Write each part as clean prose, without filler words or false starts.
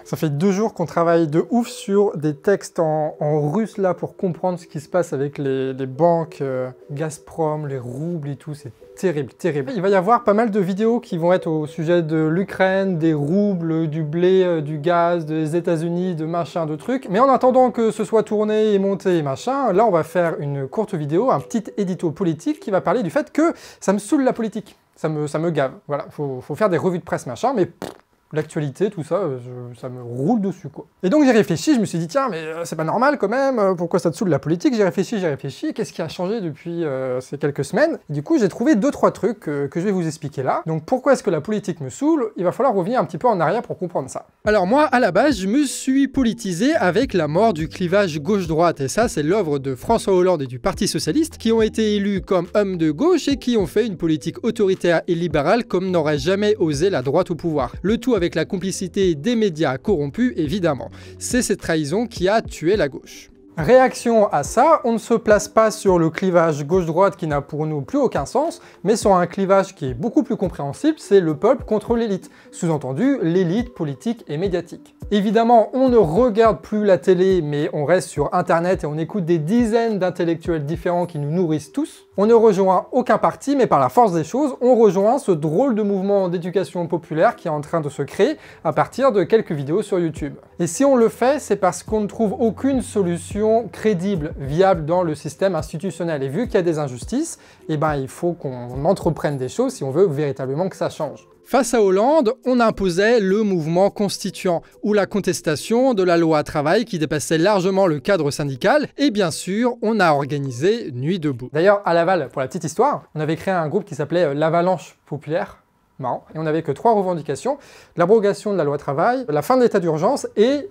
Ça fait 2 jours qu'on travaille de ouf sur des textes en russe là pour comprendre ce qui se passe avec les banques, Gazprom, les roubles et tout, c'est terrible, terrible. Il va y avoir pas mal de vidéos qui vont être au sujet de l'Ukraine, des roubles, du blé, du gaz, des États-Unis, de machin, de trucs. Mais en attendant que ce soit tourné et monté et machin, là on va faire une courte vidéo, un petit édito politique qui va parler du fait que ça me saoule la politique. Ça me gave. Voilà, faut faire des revues de presse machin, mais l'actualité, tout ça, ça me roule dessus, quoi. Et donc j'ai réfléchi, je me suis dit, tiens, mais c'est pas normal quand même, pourquoi ça te saoule la politique? J'ai réfléchi, qu'est-ce qui a changé depuis ces quelques semaines? Et du coup, j'ai trouvé 2-3 trucs que je vais vous expliquer là. Donc pourquoi est-ce que la politique me saoule? Il va falloir revenir un petit peu en arrière pour comprendre ça. Alors moi, à la base, je me suis politisé avec la mort du clivage gauche-droite, et ça, c'est l'œuvre de François Hollande et du Parti Socialiste, qui ont été élus comme hommes de gauche et qui ont fait une politique autoritaire et libérale comme n'aurait jamais osé la droite au pouvoir. Le tout avec la complicité des médias corrompus, évidemment. C'est cette trahison qui a tué la gauche. Réaction à ça, on ne se place pas sur le clivage gauche-droite qui n'a pour nous plus aucun sens, mais sur un clivage qui est beaucoup plus compréhensible, c'est le peuple contre l'élite. Sous-entendu, l'élite politique et médiatique. Évidemment, on ne regarde plus la télé, mais on reste sur Internet et on écoute des dizaines d'intellectuels différents qui nous nourrissent tous. On ne rejoint aucun parti, mais par la force des choses, on rejoint ce drôle de mouvement d'éducation populaire qui est en train de se créer à partir de quelques vidéos sur YouTube. Et si on le fait, c'est parce qu'on ne trouve aucune solution crédible, viable dans le système institutionnel. Et vu qu'il y a des injustices, eh ben, il faut qu'on entreprenne des choses si on veut véritablement que ça change. Face à Hollande, on imposait le mouvement constituant, ou la contestation de la loi travail qui dépassait largement le cadre syndical, et bien sûr, on a organisé Nuit debout. D'ailleurs, à Laval, pour la petite histoire, on avait créé un groupe qui s'appelait l'Avalanche populaire, marrant, et on n'avait que 3 revendications, l'abrogation de la loi travail, la fin de l'état d'urgence et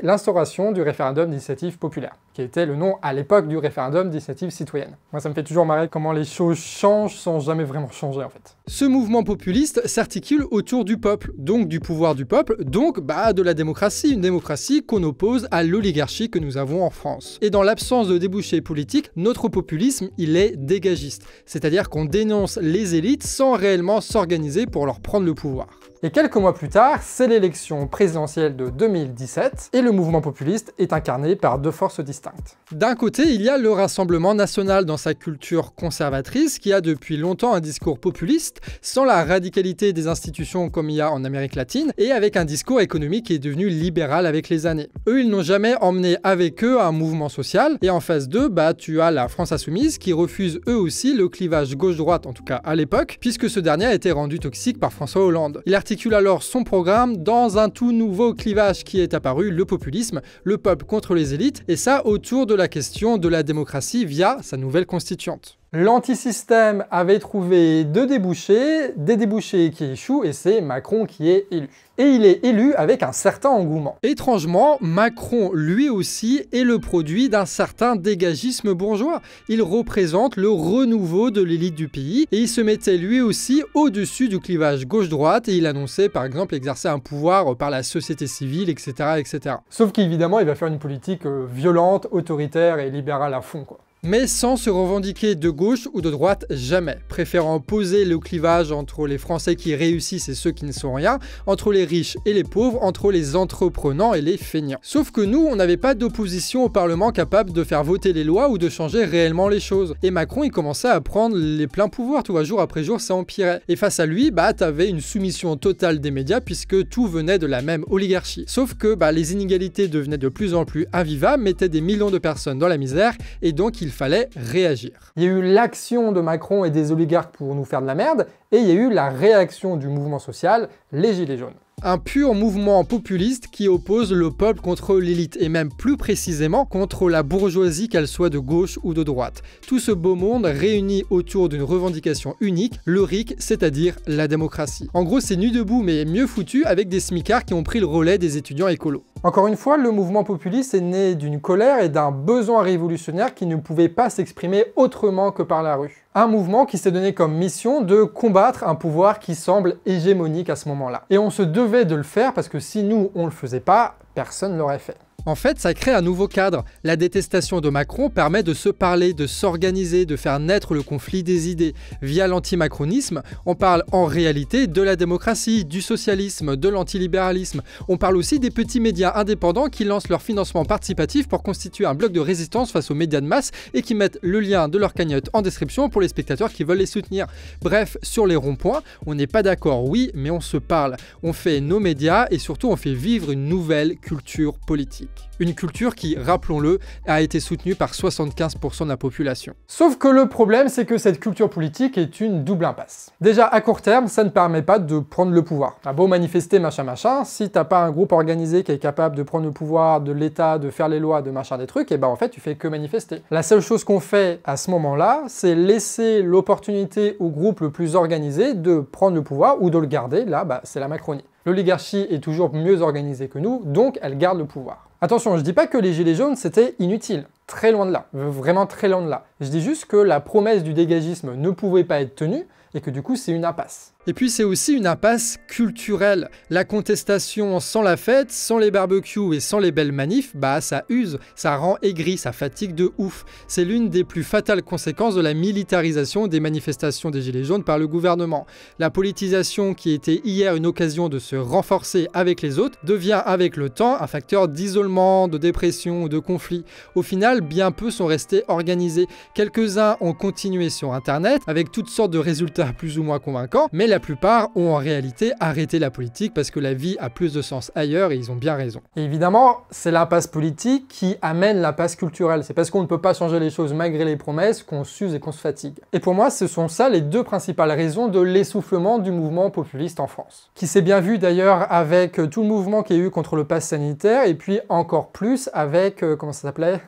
l'instauration du référendum d'initiative populaire, qui était le nom à l'époque du référendum d'initiative citoyenne. Moi, ça me fait toujours marrer comment les choses changent sans jamais vraiment changer, en fait. Ce mouvement populiste s'articule autour du peuple, donc du pouvoir du peuple, donc de la démocratie, une démocratie qu'on oppose à l'oligarchie que nous avons en France. Et dans l'absence de débouchés politiques, notre populisme, il est dégagiste, c'est-à-dire qu'on dénonce les élites sans réellement s'organiser pour leur prendre le pouvoir. Et quelques mois plus tard, c'est l'élection présidentielle de 2017, et le mouvement populiste est incarné par 2 forces distinctes. D'un côté, il y a le Rassemblement national dans sa culture conservatrice, qui a depuis longtemps un discours populiste, sans la radicalité des institutions comme il y a en Amérique latine, et avec un discours économique qui est devenu libéral avec les années. Eux, ils n'ont jamais emmené avec eux un mouvement social, et en face d'eux, tu as la France insoumise, qui refuse eux aussi le clivage gauche-droite, en tout cas à l'époque, puisque ce dernier a été rendu toxique par François Hollande. Il articule alors son programme dans un tout nouveau clivage qui est apparu, le populisme, le peuple contre les élites, et ça autour de la question de la démocratie via sa nouvelle constituante. L'antisystème avait trouvé 2 débouchés, des débouchés qui échouent, et c'est Macron qui est élu. Et il est élu avec un certain engouement. Étrangement, Macron, lui aussi, est le produit d'un certain dégagisme bourgeois. Il représente le renouveau de l'élite du pays, et il se mettait lui aussi au-dessus du clivage gauche-droite, et il annonçait par exemple exercer un pouvoir par la société civile, etc. etc. Sauf qu'évidemment, il va faire une politique violente, autoritaire et libérale à fond, quoi. Mais sans se revendiquer de gauche ou de droite, jamais, préférant poser le clivage entre les Français qui réussissent et ceux qui ne sont rien, entre les riches et les pauvres, entre les entreprenants et les feignants. Sauf que nous, on n'avait pas d'opposition au Parlement capable de faire voter les lois ou de changer réellement les choses. Et Macron, il commençait à prendre les pleins pouvoirs, tu vois, jour après jour, ça empirait. Et face à lui, t'avais une soumission totale des médias puisque tout venait de la même oligarchie. Sauf que les inégalités devenaient de plus en plus invivables, mettaient des millions de personnes dans la misère, et donc il fallait réagir. Il y a eu l'action de Macron et des oligarques pour nous faire de la merde, et il y a eu la réaction du mouvement social, les Gilets jaunes. Un pur mouvement populiste qui oppose le peuple contre l'élite, et même plus précisément contre la bourgeoisie, qu'elle soit de gauche ou de droite. Tout ce beau monde réuni autour d'une revendication unique, le RIC, c'est-à-dire la démocratie. En gros, c'est Nuit debout, mais mieux foutu, avec des smicards qui ont pris le relais des étudiants écolos. Encore une fois, le mouvement populiste est né d'une colère et d'un besoin révolutionnaire qui ne pouvait pas s'exprimer autrement que par la rue. Un mouvement qui s'est donné comme mission de combattre un pouvoir qui semble hégémonique à ce moment-là. Et on se devait de le faire parce que si nous, on le faisait pas, personne ne l'aurait fait. En fait, ça crée un nouveau cadre. La détestation de Macron permet de se parler, de s'organiser, de faire naître le conflit des idées. Via l'antimacronisme, on parle en réalité de la démocratie, du socialisme, de l'antilibéralisme. On parle aussi des petits médias indépendants qui lancent leur financement participatif pour constituer un bloc de résistance face aux médias de masse et qui mettent le lien de leur cagnotte en description pour les spectateurs qui veulent les soutenir. Bref, sur les ronds-points, on n'est pas d'accord, oui, mais on se parle. On fait nos médias et surtout on fait vivre une nouvelle culture politique. Une culture qui, rappelons-le, a été soutenue par 75% de la population. Sauf que le problème, c'est que cette culture politique est une double impasse. Déjà, à court terme, ça ne permet pas de prendre le pouvoir. T'as beau manifester, machin, machin, si t'as pas un groupe organisé qui est capable de prendre le pouvoir de l'État, de faire les lois, de machin des trucs, et ben en fait, tu fais que manifester. La seule chose qu'on fait à ce moment-là, c'est laisser l'opportunité au groupe le plus organisé de prendre le pouvoir ou de le garder. Là, bah, c'est la Macronie. L'oligarchie est toujours mieux organisée que nous, donc elle garde le pouvoir. Attention, je dis pas que les gilets jaunes c'était inutile, très loin de là, vraiment très loin de là. Je dis juste que la promesse du dégagisme ne pouvait pas être tenue et que du coup c'est une impasse. Et puis c'est aussi une impasse culturelle. La contestation sans la fête, sans les barbecues et sans les belles manifs, bah ça use, ça rend aigri, ça fatigue de ouf. C'est l'une des plus fatales conséquences de la militarisation des manifestations des Gilets jaunes par le gouvernement. La politisation qui était hier une occasion de se renforcer avec les autres devient avec le temps un facteur d'isolement, de dépression ou de conflit. Au final, bien peu sont restés organisés. Quelques-uns ont continué sur Internet avec toutes sortes de résultats plus ou moins convaincants, mais la plupart ont en réalité arrêté la politique parce que la vie a plus de sens ailleurs et ils ont bien raison. Et évidemment, c'est l'impasse politique qui amène l'impasse culturelle. C'est parce qu'on ne peut pas changer les choses malgré les promesses qu'on s'use et qu'on se fatigue. Et pour moi, ce sont ça les deux principales raisons de l'essoufflement du mouvement populiste en France. Qui s'est bien vu d'ailleurs avec tout le mouvement qu'il y a eu contre le pass sanitaire et puis encore plus avec, comment ça s'appelait ?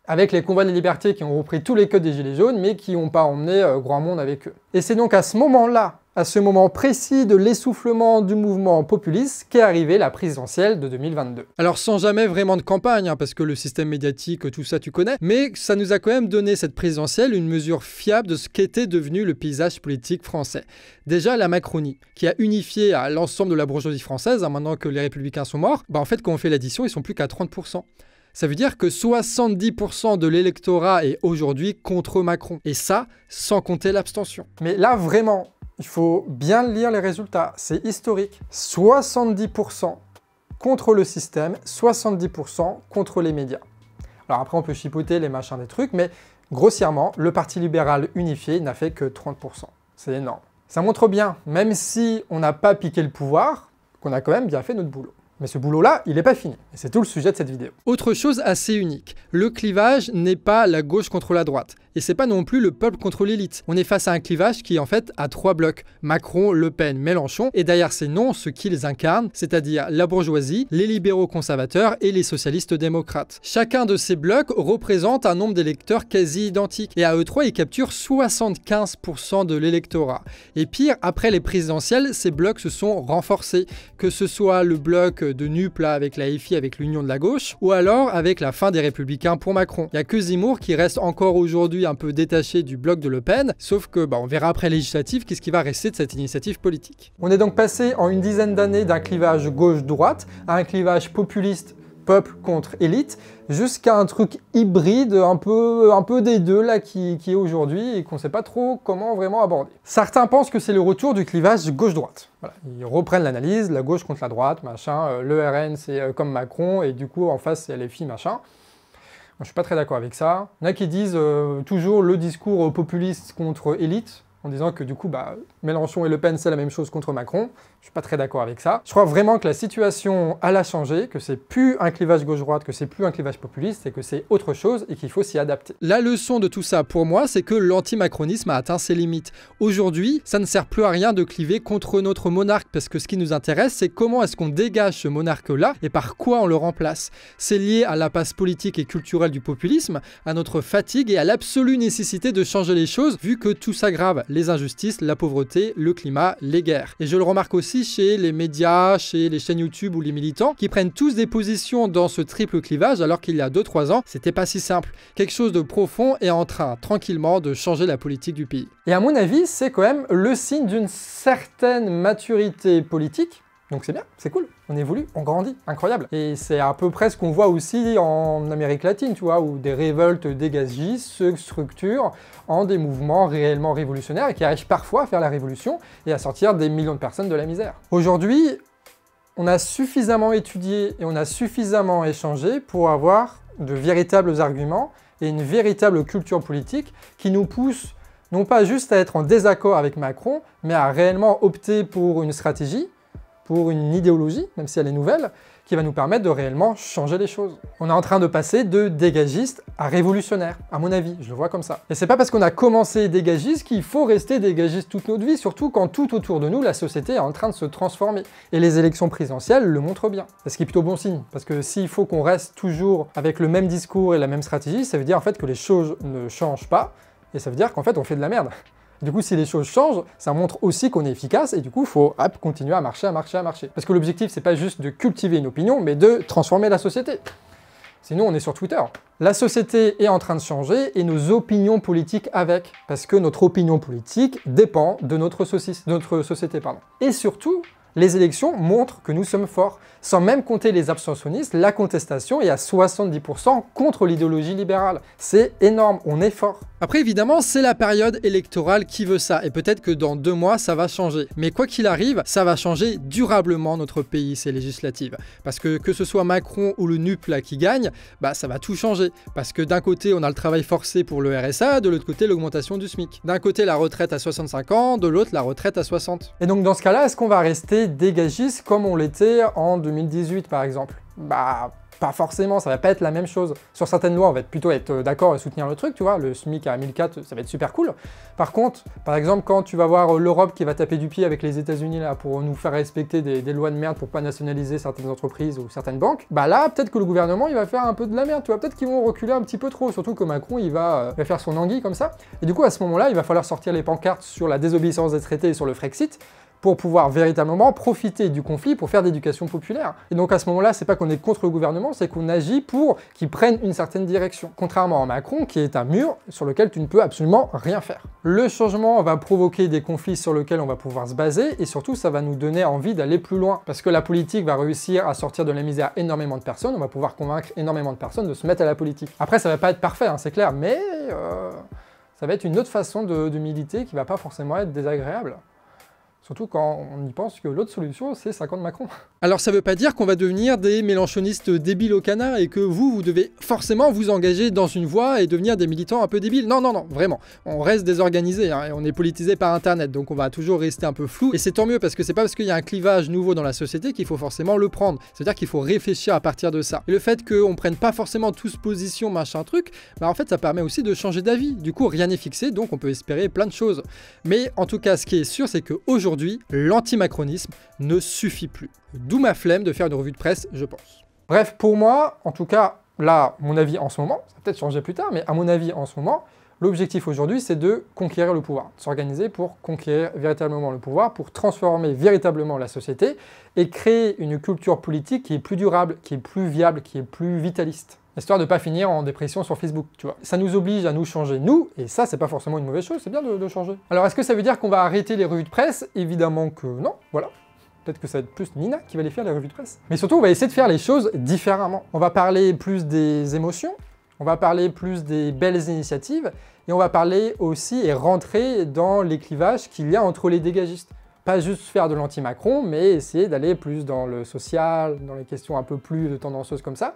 Avec les combats des libertés qui ont repris tous les codes des Gilets jaunes, mais qui n'ont pas emmené grand monde avec eux. Et c'est donc à ce moment-là, à ce moment précis de l'essoufflement du mouvement populiste, qu'est arrivée la présidentielle de 2022. Alors sans jamais vraiment de campagne, hein, parce que le système médiatique, tout ça tu connais, mais ça nous a quand même donné cette présidentielle une mesure fiable de ce qu'était devenu le paysage politique français. Déjà la Macronie, qui a unifié à l'ensemble de la bourgeoisie française, hein, maintenant que les Républicains sont morts, bah en fait quand on fait l'addition, ils sont plus qu'à 30%. Ça veut dire que 70% de l'électorat est aujourd'hui contre Macron. Et ça, sans compter l'abstention. Mais là, vraiment, il faut bien lire les résultats. C'est historique. 70% contre le système, 70% contre les médias. Alors après, on peut chipoter les machins des trucs, mais grossièrement, le Parti libéral unifié n'a fait que 30%. C'est énorme. Ça montre bien, même si on n'a pas piqué le pouvoir, qu'on a quand même bien fait notre boulot. Mais ce boulot-là, il n'est pas fini. Et c'est tout le sujet de cette vidéo. Autre chose assez unique, le clivage n'est pas la gauche contre la droite. Et c'est pas non plus le peuple contre l'élite. On est face à un clivage qui est en fait à trois blocs. Macron, Le Pen, Mélenchon, et derrière ces noms, ceux qui les incarnent, c'est-à-dire la bourgeoisie, les libéraux conservateurs et les socialistes démocrates. Chacun de ces blocs représente un nombre d'électeurs quasi identique. Et à eux trois, ils capturent 75% de l'électorat. Et pire, après les présidentielles, ces blocs se sont renforcés. Que ce soit le bloc de NUP là avec la FI, avec l'Union de la gauche, ou alors avec la fin des Républicains pour Macron. Il n'y a que Zemmour qui reste encore aujourd'hui un peu détaché du bloc de Le Pen, sauf que on verra après législative qu'est-ce qui va rester de cette initiative politique. On est donc passé en une dizaine d'années d'un clivage gauche-droite à un clivage populiste peuple contre élite, jusqu'à un truc hybride, un peu des deux là qui est aujourd'hui et qu'on ne sait pas trop comment vraiment aborder. Certains pensent que c'est le retour du clivage gauche-droite. Voilà. Ils reprennent l'analyse, la gauche contre la droite, machin, le RN c'est comme Macron et du coup en face c'est LFI, machin. Moi, je suis pas très d'accord avec ça. Il y en a qui disent toujours le discours populiste contre élite, en disant que du coup, Mélenchon et Le Pen, c'est la même chose contre Macron. Je suis pas très d'accord avec ça. Je crois vraiment que la situation, elle a changé, que c'est plus un clivage gauche-droite, que c'est plus un clivage populiste, et que c'est autre chose, et qu'il faut s'y adapter. La leçon de tout ça, pour moi, c'est que l'antimacronisme a atteint ses limites. Aujourd'hui, ça ne sert plus à rien de cliver contre notre monarque, parce que ce qui nous intéresse, c'est comment est-ce qu'on dégage ce monarque-là, et par quoi on le remplace. C'est lié à l'impasse politique et culturelle du populisme, à notre fatigue et à l'absolue nécessité de changer les choses, vu que tout s'aggrave. Les injustices, la pauvreté, le climat, les guerres. Et je le remarque aussi chez les médias, chez les chaînes YouTube ou les militants, qui prennent tous des positions dans ce triple clivage, alors qu'il y a 2-3 ans, c'était pas si simple. Quelque chose de profond est en train, tranquillement, de changer la politique du pays. Et à mon avis, c'est quand même le signe d'une certaine maturité politique, Donc c'est bien, c'est cool, on évolue, on grandit, incroyable. Et c'est à peu près ce qu'on voit aussi en Amérique latine, tu vois, où des révoltes dégagistes se structurent en des mouvements réellement révolutionnaires et qui arrivent parfois à faire la révolution et à sortir des millions de personnes de la misère. Aujourd'hui, on a suffisamment étudié et on a suffisamment échangé pour avoir de véritables arguments et une véritable culture politique qui nous pousse non pas juste à être en désaccord avec Macron, mais à réellement opter pour une stratégie, pour une idéologie, même si elle est nouvelle, qui va nous permettre de réellement changer les choses. On est en train de passer de dégagiste à révolutionnaire, à mon avis, je le vois comme ça. Et c'est pas parce qu'on a commencé dégagiste qu'il faut rester dégagiste toute notre vie, surtout quand tout autour de nous, la société est en train de se transformer. Et les élections présidentielles le montrent bien. Ce qui est plutôt bon signe, parce que s'il faut qu'on reste toujours avec le même discours et la même stratégie, ça veut dire en fait que les choses ne changent pas, et ça veut dire qu'en fait on fait de la merde. Du coup, si les choses changent, ça montre aussi qu'on est efficace et du coup, il faut continuer à marcher. Parce que l'objectif, c'est pas juste de cultiver une opinion, mais de transformer la société. Sinon, on est sur Twitter. La société est en train de changer et nos opinions politiques avec, parce que notre opinion politique dépend de notre société. Et surtout, les élections montrent que nous sommes forts. Sans même compter les abstentionnistes, la contestation est à 70% contre l'idéologie libérale. C'est énorme, on est fort. Après, évidemment, c'est la période électorale qui veut ça, et peut-être que dans 2 mois, ça va changer. Mais quoi qu'il arrive, ça va changer durablement notre pays, ces législatives. Parce que ce soit Macron ou le NUP là qui gagne, bah ça va tout changer. Parce que d'un côté, on a le travail forcé pour le RSA, de l'autre côté, l'augmentation du SMIC. D'un côté, la retraite à 65 ans, de l'autre, la retraite à 60. Et donc, dans ce cas-là, est-ce qu'on va rester dégagiste comme on l'était en 2018, par exemple? Bah, pas forcément, ça va pas être la même chose. Sur certaines lois, on va plutôt être d'accord et soutenir le truc, tu vois, le SMIC à 1004, ça va être super cool. Par contre, par exemple, quand tu vas voir l'Europe qui va taper du pied avec les États-Unis là pour nous faire respecter des lois de merde pour pas nationaliser certaines entreprises ou certaines banques, bah là, peut-être que le gouvernement, il va faire un peu de la merde, tu vois, peut-être qu'ils vont reculer un petit peu trop, surtout que Macron, il va faire son anguille comme ça. Et du coup, à ce moment-là, il va falloir sortir les pancartes sur la désobéissance des traités et sur le Frexit, pour pouvoir véritablement profiter du conflit pour faire d'éducation populaire. Et donc à ce moment-là, c'est pas qu'on est contre le gouvernement, c'est qu'on agit pour qu'il prenne une certaine direction. Contrairement à Macron, qui est un mur sur lequel tu ne peux absolument rien faire. Le changement va provoquer des conflits sur lesquels on va pouvoir se baser, et surtout ça va nous donner envie d'aller plus loin. Parce que la politique va réussir à sortir de la misère énormément de personnes, on va pouvoir convaincre énormément de personnes de se mettre à la politique. Après, ça va pas être parfait, hein, c'est clair, mais ça va être une autre façon de militer qui va pas forcément être désagréable. Surtout quand on y pense que l'autre solution, c'est 50 Macron. Alors ça veut pas dire qu'on va devenir des mélenchonistes débiles au canard et que vous devez forcément vous engager dans une voie et devenir des militants un peu débiles. Non, non, non, vraiment. On reste désorganisé, hein, et on est politisé par Internet, donc on va toujours rester un peu flou. Et c'est tant mieux, parce que c'est pas parce qu'il y a un clivage nouveau dans la société qu'il faut forcément le prendre. C'est-à-dire qu'il faut réfléchir à partir de ça. Et le fait qu'on prenne pas forcément tous position, machin truc, bah en fait ça permet aussi de changer d'avis. Du coup, rien n'est fixé, donc on peut espérer plein de choses. Mais en tout cas, ce qui est sûr, c'est qu'aujourd'hui, l'antimacronisme ne suffit plus. D'où ma flemme de faire une revue de presse, je pense. Bref, pour moi, en tout cas, là, mon avis en ce moment, ça va peut-être changer plus tard, mais à mon avis en ce moment, l'objectif aujourd'hui, c'est de conquérir le pouvoir, de s'organiser pour conquérir véritablement le pouvoir, pour transformer véritablement la société et créer une culture politique qui est plus durable, qui est plus viable, qui est plus vitaliste. Histoire de ne pas finir en dépression sur Facebook, tu vois. Ça nous oblige à nous changer, nous, et ça, c'est pas forcément une mauvaise chose, c'est bien de changer. Alors, est-ce que ça veut dire qu'on va arrêter les revues de presse? Évidemment que non, voilà. Peut-être que ça va être plus Nina qui va les faire, les revues de presse. Mais surtout, on va essayer de faire les choses différemment. On va parler plus des émotions, on va parler plus des belles initiatives, et on va parler aussi et rentrer dans les clivages qu'il y a entre les dégagistes. Pas juste faire de l'anti-Macron, mais essayer d'aller plus dans le social, dans les questions un peu plus tendancieuses comme ça,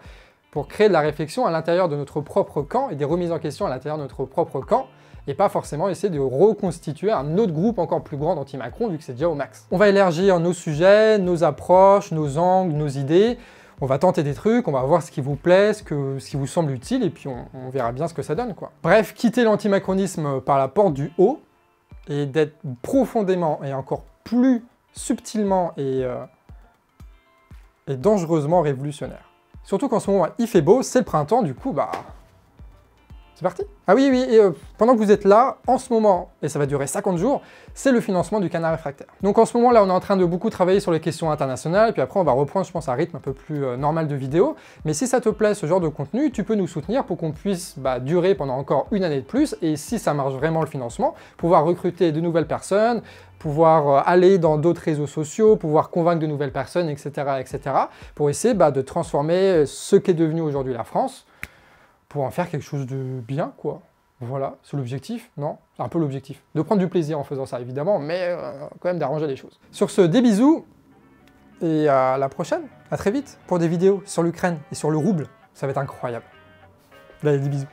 pour créer de la réflexion à l'intérieur de notre propre camp et des remises en question à l'intérieur de notre propre camp, et pas forcément essayer de reconstituer un autre groupe encore plus grand d'anti-Macron, vu que c'est déjà au max. On va élargir nos sujets, nos approches, nos angles, nos idées, on va tenter des trucs, on va voir ce qui vous plaît, ce qui vous semble utile, et puis on verra bien ce que ça donne, quoi. Bref, quitter l'antimacronisme par la porte du haut, et d'être profondément et encore plus subtilement et dangereusement révolutionnaire. Surtout qu'en ce moment, il fait beau, c'est le printemps, du coup, bah... C'est parti. Ah oui, oui, et pendant que vous êtes là, en ce moment, et ça va durer 50 jours, c'est le financement du Canard Réfractaire. Donc en ce moment là, on est en train de beaucoup travailler sur les questions internationales, puis après on va reprendre, je pense, un rythme un peu plus normal de vidéo. Mais si ça te plaît, ce genre de contenu, tu peux nous soutenir pour qu'on puisse durer pendant encore une année de plus, et si ça marche vraiment le financement, pouvoir recruter de nouvelles personnes, pouvoir aller dans d'autres réseaux sociaux, pouvoir convaincre de nouvelles personnes, etc., etc., pour essayer de transformer ce qu'est devenu aujourd'hui la France, pour en faire quelque chose de bien, quoi. Voilà, c'est l'objectif, non? C'est un peu l'objectif. De prendre du plaisir en faisant ça, évidemment, mais quand même d'arranger les choses. Sur ce, des bisous, et à la prochaine. À très vite, pour des vidéos sur l'Ukraine et sur le rouble. Ça va être incroyable. Allez, des bisous.